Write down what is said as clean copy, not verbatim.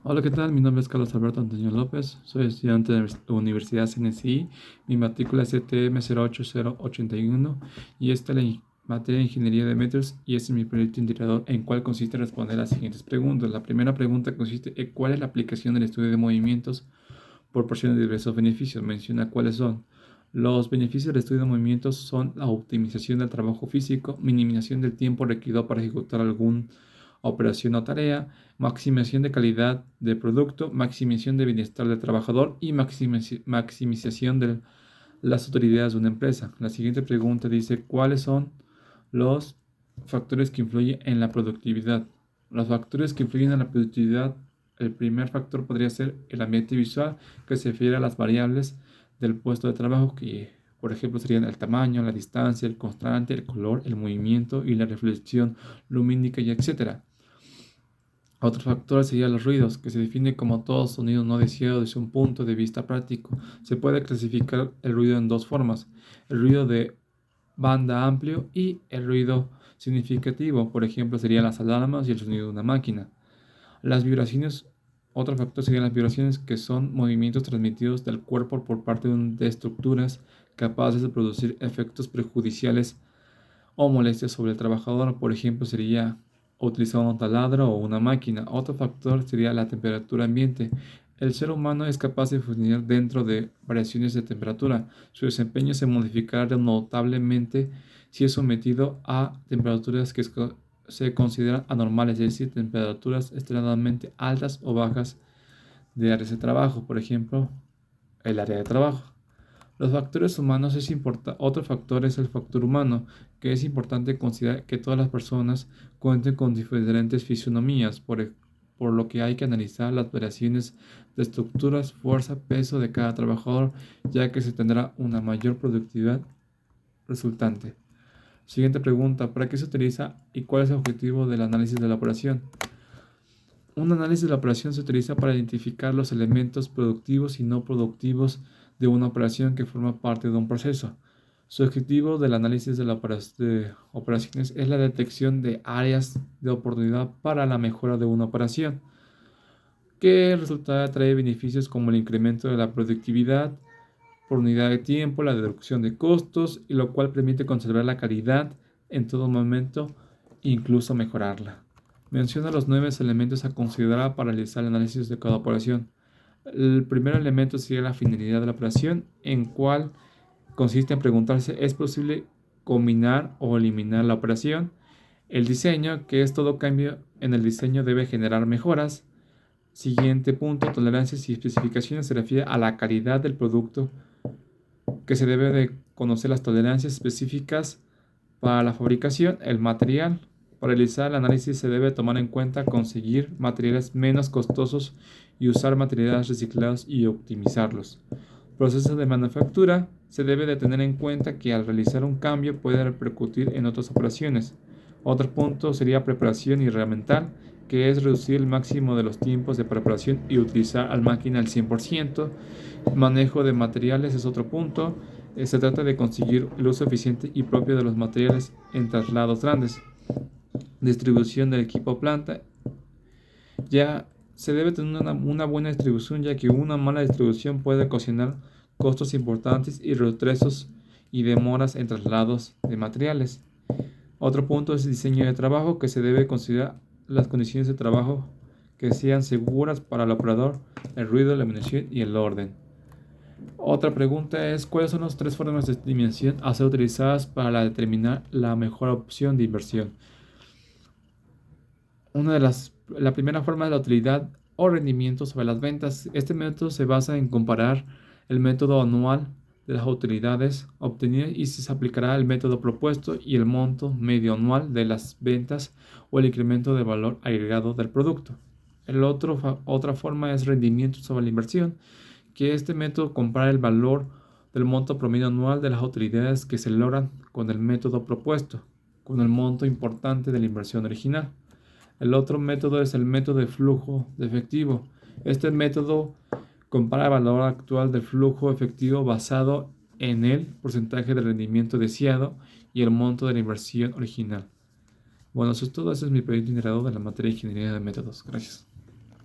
Hola, ¿qué tal? Mi nombre es Carlos Alberto Antonio López, soy estudiante de la Universidad CNCI, mi matrícula es ETM 08081 y esta es materia de Ingeniería de Métodos y este es mi proyecto integrador en cual consiste en responder las siguientes preguntas. La primera pregunta consiste en cuál es la aplicación del estudio de movimientos proporciona diversos beneficios. Menciona cuáles son. Los beneficios del estudio de movimientos son la optimización del trabajo físico, minimización del tiempo requerido para ejecutar alguna operación o tarea, maximización de calidad de producto, maximización de bienestar del trabajador y maximización de las utilidades de una empresa. La siguiente pregunta dice, ¿cuáles son los factores que influyen en la productividad? Los factores que influyen en la productividad, el primer factor podría ser el ambiente visual, que se refiere a las variables del puesto de trabajo, que por ejemplo serían el tamaño, la distancia, el constante, el color, el movimiento y la reflexión lumínica y etcétera. Otro factor serían los ruidos, que se define como todo sonido no deseado desde un punto de vista práctico. Se puede clasificar el ruido en dos formas: el ruido de banda amplio y el ruido significativo, por ejemplo, serían las alarmas y el sonido de una máquina. Las vibraciones, otro factor serían las vibraciones, que son movimientos transmitidos del cuerpo por parte de estructuras capaces de producir efectos perjudiciales o molestias sobre el trabajador, por ejemplo, sería utilizar un taladro o una máquina. Otro factor sería la temperatura ambiente. El ser humano es capaz de funcionar dentro de variaciones de temperatura. Su desempeño se modificará notablemente si es sometido a temperaturas que se consideran anormales, es decir, temperaturas extremadamente altas o bajas de áreas de trabajo, por ejemplo, el área de trabajo. Los factores humanos es importante. Otro factor es el factor humano, que es importante considerar que todas las personas cuenten con diferentes fisionomías, por lo que hay que analizar las variaciones de estructuras, fuerza, peso de cada trabajador, ya que se tendrá una mayor productividad resultante. Siguiente pregunta: ¿para qué se utiliza y cuál es el objetivo del análisis de la operación? Un análisis de la operación se utiliza para identificar los elementos productivos y no productivos de una operación que forma parte de un proceso. Su objetivo del análisis de operaciones es la detección de áreas de oportunidad para la mejora de una operación, que resulta trae beneficios como el incremento de la productividad por unidad de tiempo, la reducción de costos, y lo cual permite conservar la calidad en todo momento, incluso mejorarla. Menciona los 9 elementos a considerar para realizar el análisis de cada operación. El primer elemento sería la finalidad de la operación, en cual consiste en preguntarse: ¿es posible combinar o eliminar la operación? El diseño, que es todo cambio en el diseño debe generar mejoras. Siguiente punto: tolerancias y especificaciones, se refiere a la calidad del producto, que se debe de conocer las tolerancias específicas para la fabricación. El material, para realizar el análisis se debe tomar en cuenta conseguir materiales menos costosos y usar materiales reciclados y optimizarlos. Proceso de manufactura, se debe de tener en cuenta que al realizar un cambio puede repercutir en otras operaciones. Otro punto sería preparación y herramiental, que es reducir el máximo de los tiempos de preparación y utilizar al máquina al 100%. Manejo de materiales es otro punto. Se trata de conseguir el uso eficiente y propio de los materiales en traslados grandes. Distribución del equipo planta. Ya se debe tener una buena distribución, ya que una mala distribución puede ocasionar costos importantes y retrasos y demoras en traslados de materiales. Otro punto es el diseño de trabajo, que se debe considerar las condiciones de trabajo que sean seguras para el operador, el ruido, la iluminación y el orden. Otra pregunta es: ¿cuáles son las tres formas de estimación a ser utilizadas para determinar la mejor opción de inversión? La primera forma es la utilidad o rendimiento sobre las ventas. Este método se basa en comparar el método anual de las utilidades obtenidas y se aplicará el método propuesto y el monto medio anual de las ventas o el incremento de valor agregado del producto. Otra forma es rendimiento sobre la inversión, que este método compara el valor del monto promedio anual de las utilidades que se logran con el método propuesto, con el monto importante de la inversión original. El otro método es el método de flujo de efectivo. Este método compara el valor actual del flujo efectivo basado en el porcentaje de rendimiento deseado y el monto de la inversión original. Bueno, eso es todo. Ese es mi proyecto integrado de la materia de Ingeniería de Métodos. Gracias.